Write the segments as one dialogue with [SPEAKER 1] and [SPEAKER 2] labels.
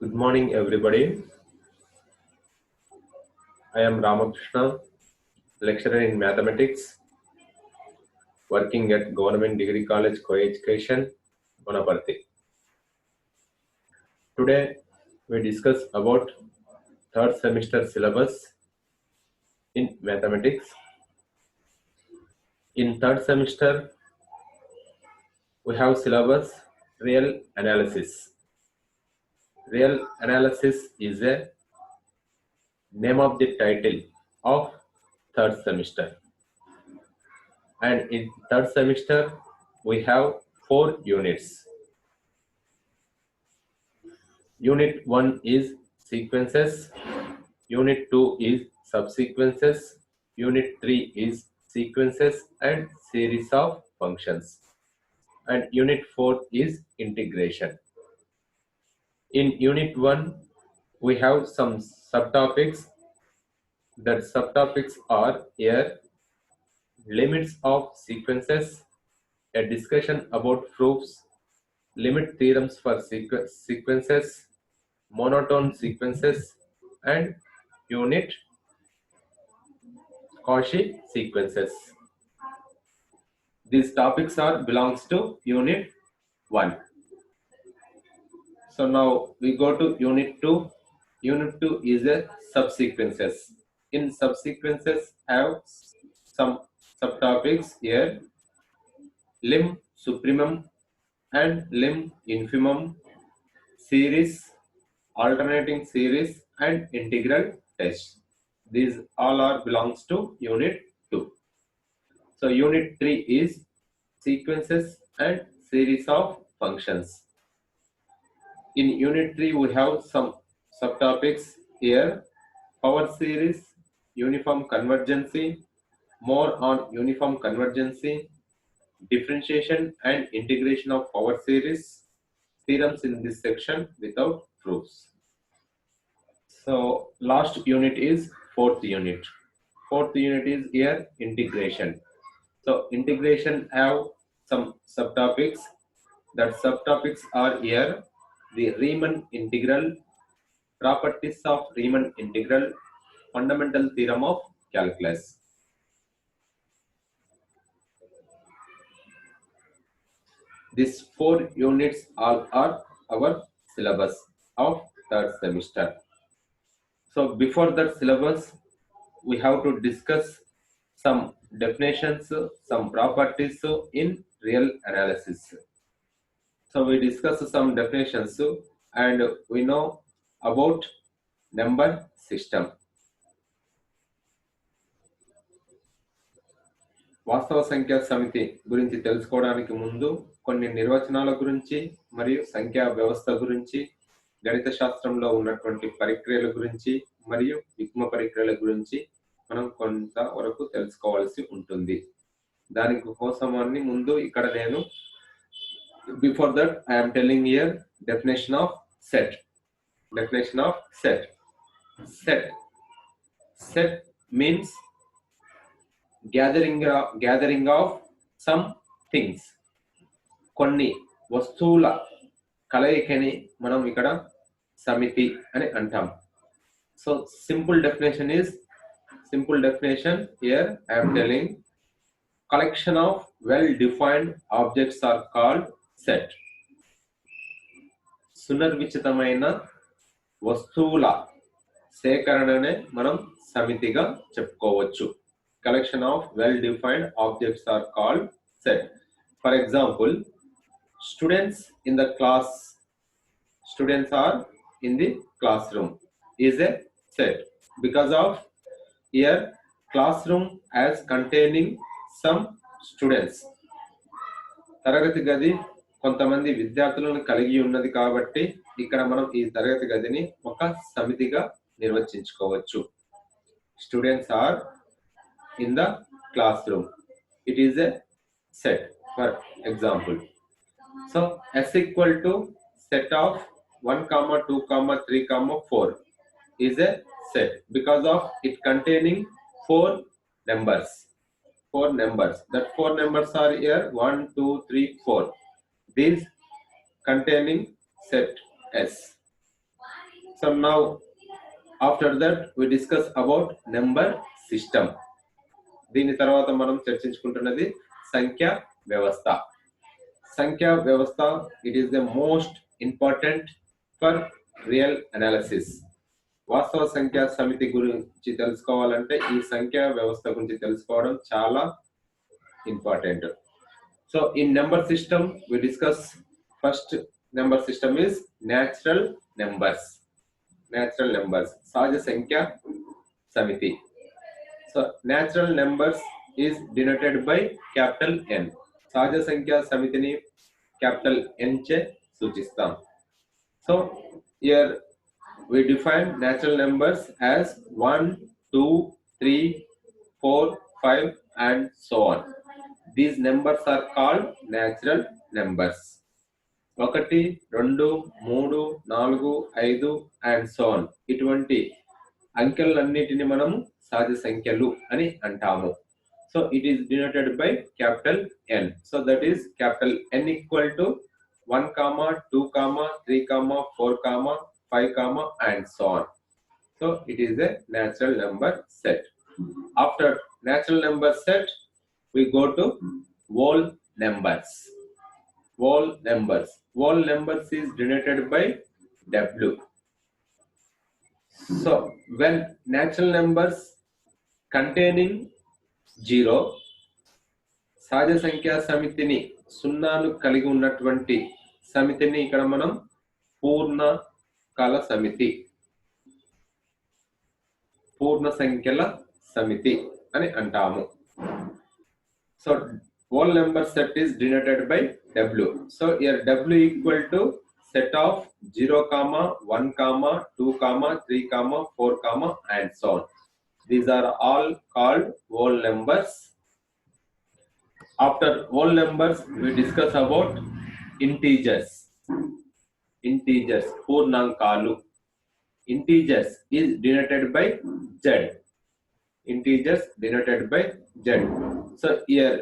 [SPEAKER 1] Good morning, everybody. I am Ramakrishna, lecturer in mathematics, working at Government Degree College Co-Education, Vanaparthi. Today, we discuss about third semester syllabus in mathematics. In third semester, we have syllabus real analysis. Real analysis is a name of the title of third semester. And in third semester, we have 4 units. Unit 1 is sequences, Unit 2 is subsequences, Unit 3 is sequences and series of functions, and Unit 4 is integration. In Unit 1, we have some subtopics. That subtopics are here: limits of sequences, a discussion about proofs, limit theorems for sequences, monotone sequences, and unit Cauchy sequences. These topics belongs to Unit 1. So now we go to Unit 2. Unit 2 is a subsequences. In subsequences have some subtopics here: lim supremum and lim infimum, series, alternating series, and integral test. These all belongs to Unit 2. So Unit 3 is sequences and series of functions. In Unit 3, we have some subtopics here: power series, uniform convergency, more on uniform convergency, differentiation and integration of power series, theorems in this section without proofs. So last unit is fourth unit. Fourth unit is here integration. So integration have some subtopics. That subtopics are here: the Riemann integral, properties of Riemann integral, fundamental theorem of calculus. These 4 units all are our syllabus of third semester. So before that syllabus, we have to discuss some definitions, some properties in real analysis. So we discuss some definitions and we know about number system. వాస్తవ సంఖ్యా సమితి గురించి తెలుసుకోవడానికి ముందు కొన్ని నిర్వచనాల గురించి మరియు సంఖ్యా వ్యవస్థ గురించి, గణిత శాస్త్రంలో ఉన్నటువంటి పరిక్రియల గురించి మరియు యుగ్మ పరిక్రియల గురించి మనం కొంతవరకు తెలుసుకోవాల్సి ఉంటుంది. దాని కోసమని ముందు ఇక్కడ నేను before that I am telling here definition of set. Definition of set. Set means gathering of some things. కొన్ని వస్తువుల కలయికని మనం ఇక్కడ సమితి అని అంటాం. So simple definition here I am telling: collection of well defined objects are called set. సునిర్వచితమైన వస్తువుల సేకరణనే మనం సమితిగా చెప్పుకోవచ్చు. Collection of well defined objects are called set. For example, students are in the classroom is a set, because of here classroom as containing some students. తరగతి గది కొంతమంది విద్యార్థులను కలిగి ఉన్నది కాబట్టి ఇక్కడ మనం ఈ తరగతి గదిని ఒక సమితిగా నిర్వచించుకోవచ్చు. Students are in the classroom. It is a set, for example. So S equal to set of 1 comma 2 comma 3 comma 4 is a set because of it containing 4 numbers. 4 numbers. That 4 numbers are here 1, 2, 3, 4. These containing set S. So now after that we discuss about number system. దీని తర్వాత మనం చర్చించుకుంటున్నది సంఖ్యా వ్యవస్థ. సంఖ్యా వ్యవస్థ, it is the most important for real analysis. వాస్తవ సంఖ్యా సమితి గురించి తెలుసుకోవాలంటే ఈ సంఖ్యా వ్యవస్థ గురించి తెలుసుకోవడం చాలా important. So in number system we discuss first number system is natural numbers. Natural numbers, సహజ సంఖ్యా సమితి. So natural numbers is denoted by capital N. సహజ సంఖ్యా సమితిని capital N చే సూచిస్తాం. So here we define natural numbers as 1, 2, 3, 4, 5 and so on. These numbers are called natural numbers. 1, 2, 3, 4, 5 and so on. ఇటువంటి అంకెలన్నిటిని మనము సహజ సంఖ్యలు అని అంటాము. So it is denoted by capital N. So that is capital N equal to 1 comma 2 comma 3 comma 4 comma 5 comma and so on. So it is a natural number set. After natural number set we go to whole numbers. Whole numbers. Whole numbers is denoted by W. So when natural numbers containing 0, సహజ సంఖ్యా సమితిని సున్నాను కలిగి ఉన్నటువంటి సమితిని ఇక్కడ మనం పూర్ణకాల సమితి, పూర్ణ సంఖ్యల సమితి అని అంటాము. So whole number set is denoted by W. So here W equal to set of 0 comma 1 comma 2 comma 3 comma 4 comma and so on. These are all called whole numbers. After whole numbers we discuss about integers. Integers, పూర్ణాంకాలు. Integers is denoted by Z. Integers denoted by Z. So here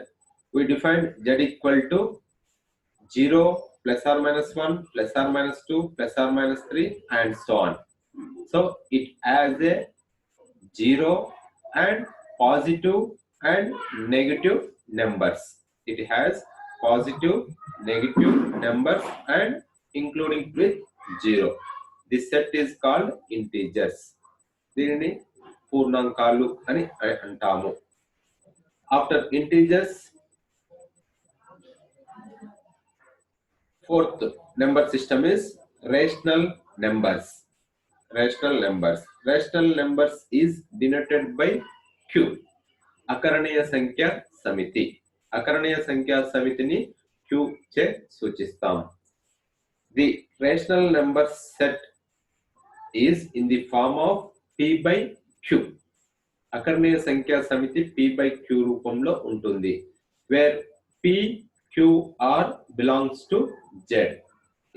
[SPEAKER 1] we define Z equal to 0 plus or minus 1 plus or minus 2 plus or minus 3 and so on. So it has a 0 and positive and negative numbers. It has positive, negative numbers and including with 0. This set is called integers. దీనిని పూర్ణాంకాలు అని అంటాము. After integers, fourth number system is rational numbers. Rational numbers. Rational numbers is denoted by Q. అకరణీయ సంఖ్య సమితి. అకరణీయ సంఖ్యా సమితిని Q చే సూచిస్తాం. The rational number set is in the form of P by Q. అకరణీయ సంఖ్యా సమితి P by Q రూపంలో ఉంటుంది. Where P, Q, R belongs to Z.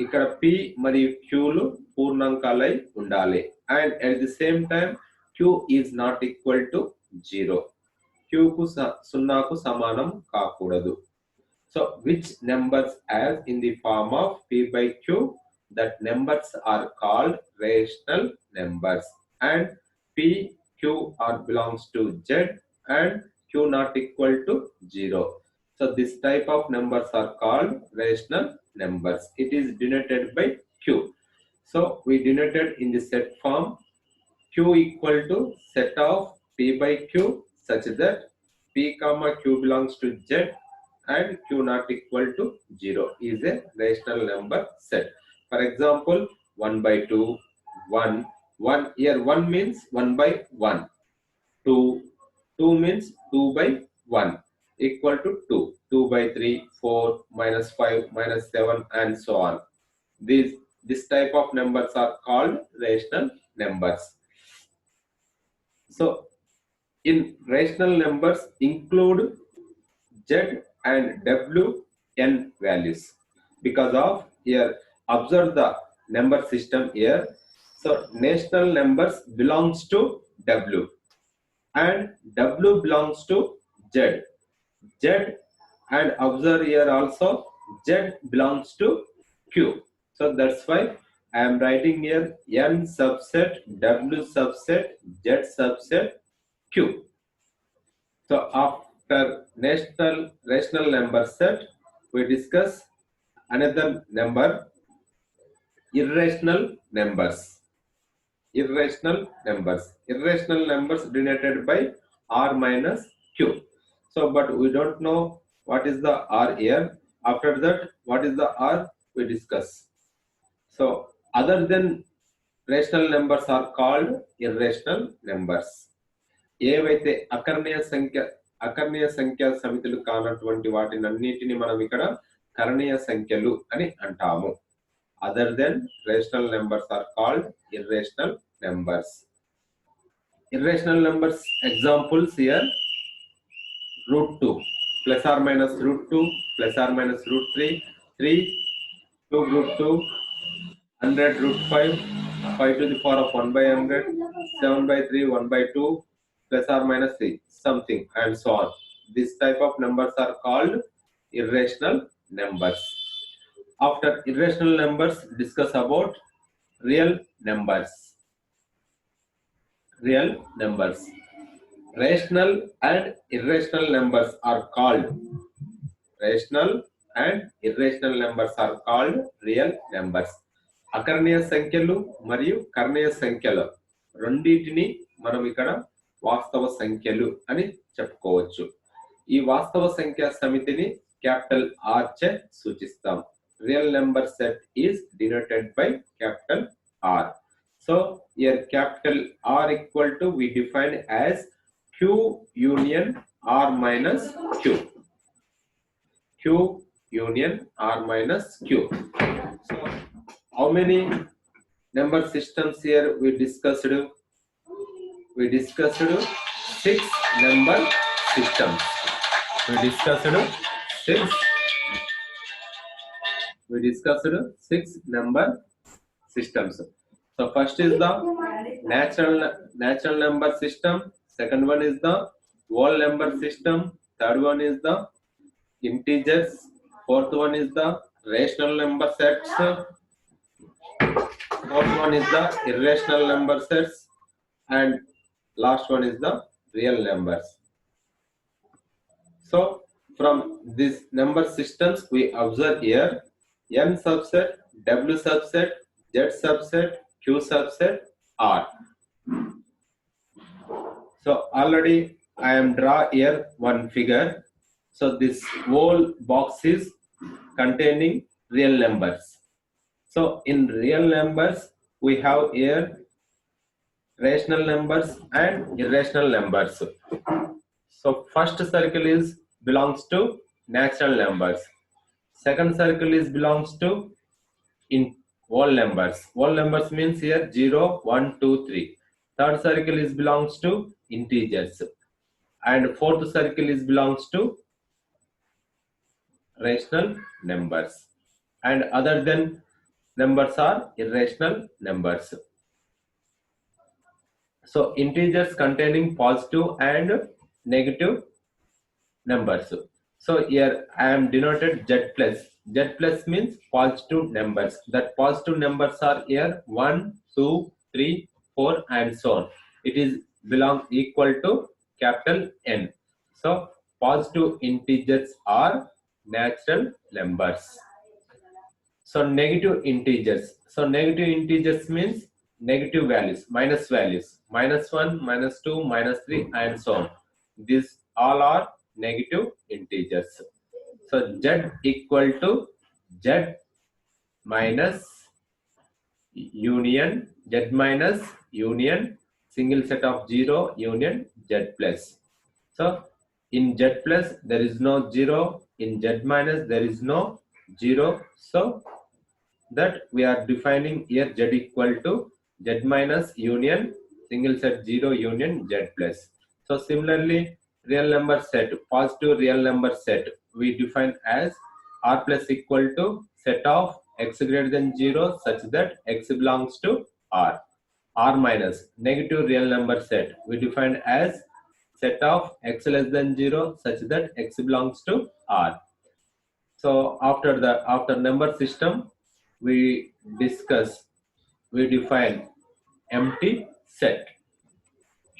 [SPEAKER 1] ఇక్కడ P మరియు Qలు పూర్ణాంకాలై ఉండాలి. And at the same time Q is not equal to 0. Q కు సున్నాకు సమానం కాకూడదు. So which numbers as in the form of P by Q, that numbers are called rational numbers. And P, Q are belongs to Z and Q not equal to 0. So this type of numbers are called rational numbers. It is denoted by Q. So we denoted in the set form Q equal to set of P by Q such that P comma Q belongs to Z and Q not equal to 0 is a rational number set. For example, 1 by 2, 1, 1. Here 1 means 1 by 1. 2, 2 means 2 by 1 equal to 2. 2 by 3, 4, minus 5, minus 7 and so on. This type of numbers are called rational numbers. So in rational numbers include Z and W n values. Because of here, observe the number system here. So national numbers belongs to W and W belongs to Z. Z and observe here also Z belongs to Q. So that's why I am writing here N subset, W subset, Z subset, Q. So after rational number set, we discuss another number, irrational numbers. Irrational numbers. Irrational numbers denoted by R minus Q. So, but we don't know what is the R here. After that, what is the R we discuss. So, other than rational numbers are called irrational numbers. ఏవైతే అకర్ణీయ సంఖ్య సమితులు కానటువంటి వాటినన్నిటిని మనం ఇక్కడ కరణీయ సంఖ్యలు అని అంటాము. Other than rational numbers are called irrational numbers. Irrational numbers examples here: root 2 plus or minus root 2 plus or minus root 3, 3, 2 root 2, 100 root 5, 5 to the power of 1 by 100, 7 by 3, 1 by 2, plus or minus 3, something, and so on. This type of numbers are called irrational numbers. After irrational numbers, discuss about real numbers. Real numbers. Rational and irrational numbers are called rational and irrational numbers are called real numbers. అకర్ణీయ సంఖ్యలు మరియు కర్ణీయ సంఖ్యలు రెండింటిని మనం ఇక్కడ వాస్తవ సంఖ్యలు అని చెప్పుకోవచ్చు. ఈ వాస్తవ సంఖ్య సమితిని క్యాపిటల్ ఆర్ చే సూచిస్తాం. Real number set is denoted by capital R. So here capital R equal to we define as Q union R minus Q. Q union R minus Q. So how many number systems here we discussed? We discussed 6 number systems. We discussed 6 number systems. So first is the natural number system. Second one is the whole number system. Third one is the integers. Fourth one is the rational number sets. Fourth one is the irrational number sets, and last one is the real numbers. So from these number systems we observe here n subset, w subset, z subset, q subset, r. So already I am draw here one figure. So this whole box is containing real numbers. So in real numbers we have here rational numbers and irrational numbers. So first circle is belongs to natural numbers. Second circle is belongs to in whole numbers. Whole numbers means here 0, 1, 2, 3. Third circle is belongs to integers, and fourth circle is belongs to rational numbers, and other than numbers are irrational numbers. So integers containing positive and negative numbers. So here I am denoted z plus. Z plus means positive numbers. That positive numbers are here 1, 2, 3, 4, and so on. It is belong equal to capital N. So positive integers are natural numbers. So negative integers. So negative integers means negative values, minus values, -1, -2, -3, and so on. These all are negative integers. So z equal to z minus union, z minus union, single set of 0 union z plus. So in z plus there is no 0, in z minus there is no 0. So that we are defining here z equal to z minus union single set 0 union z plus. So similarly, real number set, positive real number set, we define as R plus equal to set of x greater than 0 such that x belongs to R. R minus negative real number set, we define as set of x less than 0 such that x belongs to R. So after number system, we define empty set,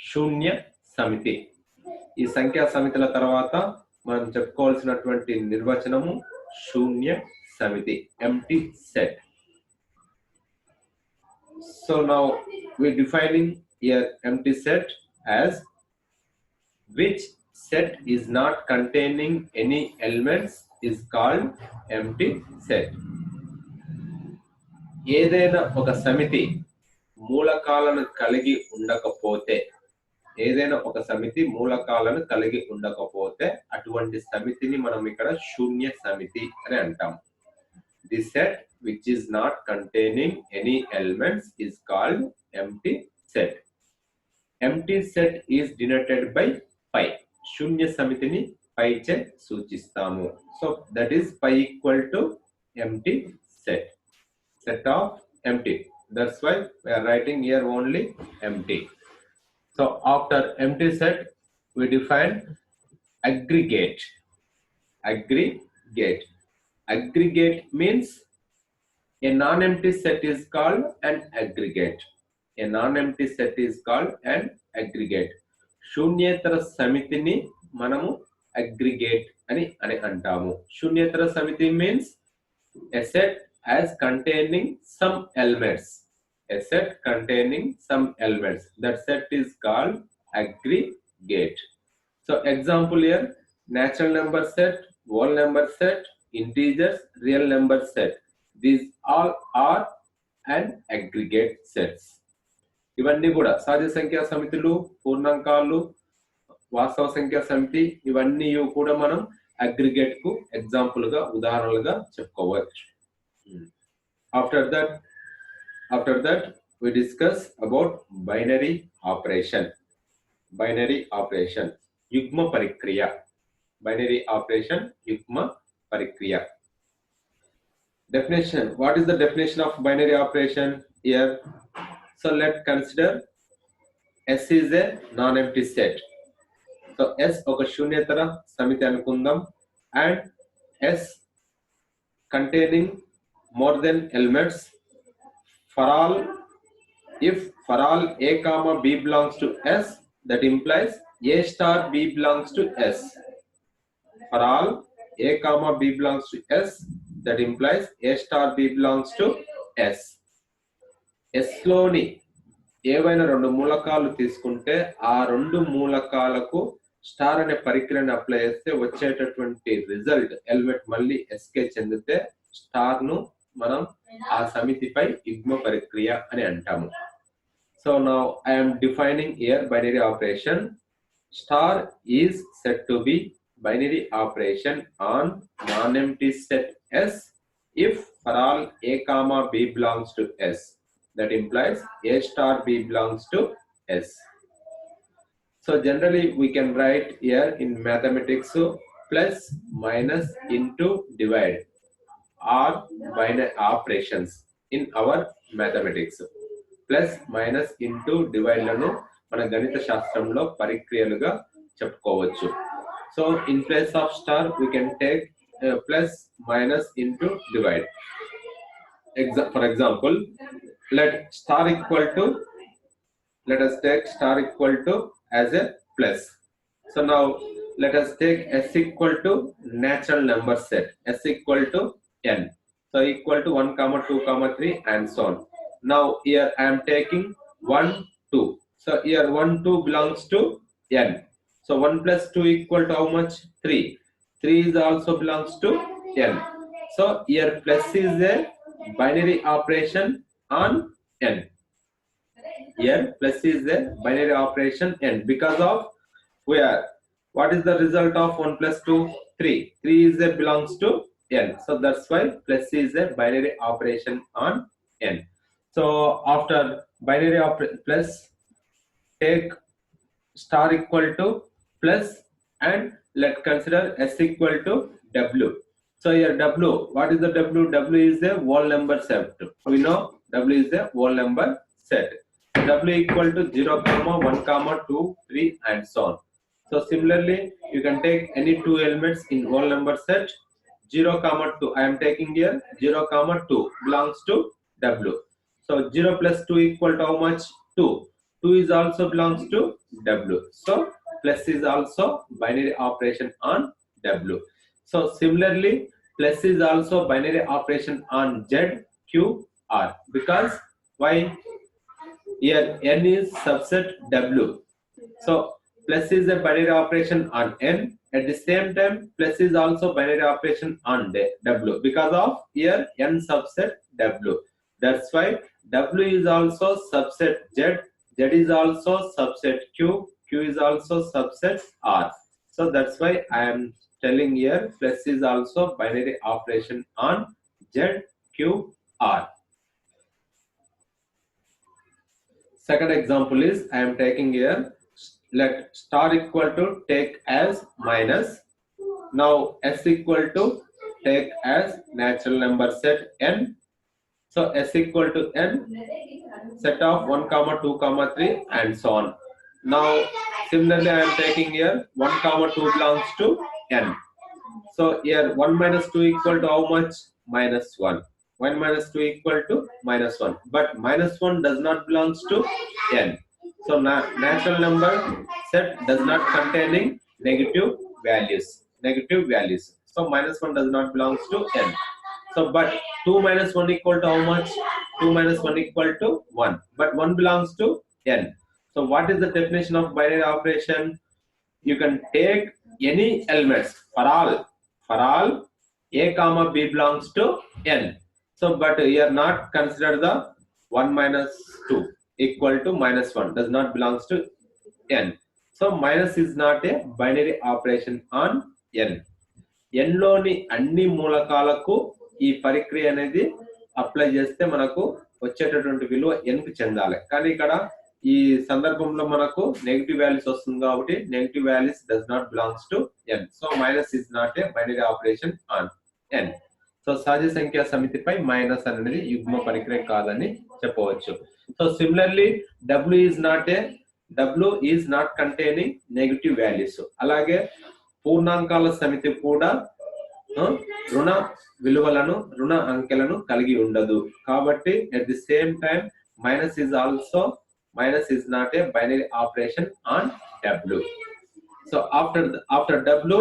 [SPEAKER 1] శూన్య సమితి. ఈ సంఖ్యా సమితుల తర్వాత మనం చెప్పుకోవాల్సినటువంటి నిర్వచనము శూన్య సమితి, empty set. So now we defining here empty set as which set is not containing any elements is called empty set. ఏదైనా ఒక సమితి మూలకాలను కలిగి ఉండకపోతే, ఏదైనా ఒక సమితి మూలకాలను కలిగి ఉండకపోతే అటువంటి సమితిని మనం ఇక్కడ శూన్య సమితి అని అంటాం. The set which is not containing any elements is called empty set. Empty set is denoted by pi. శూన్య సమితిని పై చే సూచిస్తాము. So that is pi equal to empty set. Set of empty. That's why we are writing here only empty. So after empty set, we define aggregate. Aggregate. Aggregate means a non-empty set is called an aggregate. A non-empty set is called an aggregate. శూన్యేతర సమితిని మనము aggregate అని అంటాము. శూన్యేతర సమితి means a set as containing some elements. A set containing some elements. That set is called aggregate. So example here, natural number set, whole number set, integers, real number set. These all are an aggregate sets. ఇవన్నీ కూడా సహజ సంఖ్యా సమితులు, పూర్ణాంకాలు, వాస్తవ సంఖ్యా సమితి, ఇవన్నీ కూడా మనం అగ్రిగేట్ కు ఎగ్జాంపుల్ గా, ఉదాహరణలుగా చెప్పుకోవచ్చు. After that we discuss about binary operation. Binary operation, yugma parikriya. Binary operation, yugma parikriya. Definition. What is the definition of binary operation here? So let's consider S is a non-empty set. So S oka shunyatara samiti anukundam, and S containing more than elements for all. If for all a comma b belongs to S, that implies a star b belongs to S. For all a comma b belongs to S, that implies a star b belongs to S. S లోని ఏవైనా రెండు మూలకాలు తీసుకుంటే ఆ రెండు మూలకాలకు star అనే పరిక్రియను apply చేస్తే వచ్చేటటువంటి రిజల్ట్ ఎలిమెంట్ మళ్ళీ S కే చెందితే స్టార్ ను మనం ఆ సమితిపై యుగ్మ పరిక్రియ అని అంటాము. So now I am defining here binary operation. Star is said to be binary operation on non-empty set S if for all a comma b belongs to S. That implies a star b belongs to S. So generally we can write here in mathematics plus, minus, into, divide are binary operations in our mathematics. Plus, minus, into, divide లను మన గణిత శాస్త్రంలో పరిక్రియలుగా చెప్పుకోవచ్చు. So in place of star we can take plus, minus, into, divide. For example, let us take star equal to as a plus. So now let us take S equal to natural number set. S equal to n. So equal to 1, 2, 3 and so on. Now here I am taking 1, 2. So here 1, 2 belongs to n. So 1 plus 2 equal to how much? 3. 3 is also belongs to n. So here plus is a binary operation on n. Here plus is a binary operation n because of where? What is the result of 1 plus 2? 3. 3 is a belongs to n. So that's why plus is a binary operation on n. So after binary plus, take star equal to plus, and let's consider s equal to w. So here w, what is the w? W is a whole number set. We know w is a whole number set. W equal to 0, 1, 2, 3 and so on. So similarly, you can take any two elements in whole number set. 0, 2. I am taking here 0, 2 belongs to W. So 0 plus 2 equal to how much? 2. 2 is also belongs to W. So plus is also binary operation on W. So similarly, plus is also binary operation on Z, Q, R. Because why? Here n is subset W. So plus is a binary operation on n. At the same time, plus is also binary operation on W because of here n subset W. That's why W is also subset Z. Z is also subset Q. Q is also subset R. So that's why I am telling here plus is also binary operation on Z, Q, R. Second example is I am taking here, let star equal to take as minus. Now s equal to take as natural number set n. So s equal to n, set of 1, 2, 3 and so on. Now similarly I am taking here 1, 2 belongs to n. So here 1 minus 2 equal to how much? Minus 1. 1 minus 2 equal to minus 1. But minus 1 does not belongs to n. So natural number set does not containing negative values. Negative values. So minus 1 does not belongs to n. So but 2 minus 1 equal to how much? 2 minus 1 equal to 1. But 1 belongs to n. So what is the definition of binary operation? You can take any elements for all a comma b belongs to n. So but here not consider the 1 minus 2 equal to minus 1 does not belongs to n. So minus is not a binary operation on n. n లోని అన్ని మూలకాలకు ఈ పరిక్రియ అనేది apply చేస్తే మనకు వచ్చేటటువంటి విలువ n కి చెందాలి. కానీ ఇక్కడ ఈ సందర్భంలో మనకు నెగటివ్ వాల్యూస్ వస్తుంది కాబట్టి negative values does not belongs to n. So minus is not a binary operation on n. So సహజ సంఖ్యా సమితిపై మైనస్ అనేది యుగ్మ పరిక్రియ కాదని చెప్పవచ్చు. So similarly w is not containing negative values. అలాగే పూర్ణాంకాల సమితి కూడా రుణ విలువలను రుణ అంకెలను కలిగి ఉండదు. కాబట్టి at the same time minus is not a binary operation on w. So after w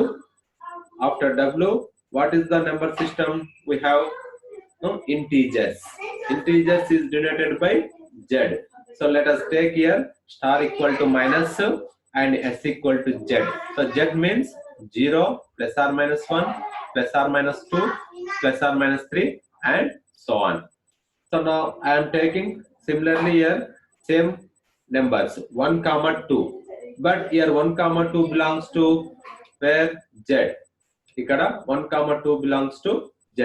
[SPEAKER 1] what is the number system? We have integers. Integers is denoted by z. So let us take here star equal to minus and s equal to z. So z means 0 plus or minus 1 plus or minus 2 plus or minus 3 and so on. So now I am taking similarly here same numbers 1, 2, but here 1, 2 belongs to where? Z. Ikkada 1, 2 belongs to Z.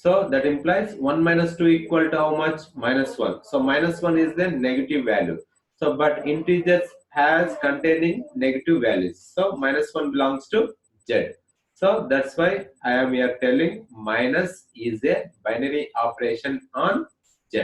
[SPEAKER 1] So that implies 1 minus 2 equal to how much? Minus 1. So minus 1 is the negative value. So but integers has containing negative values. So minus 1 belongs to Z. So that's why I am here telling minus is a binary operation on Z.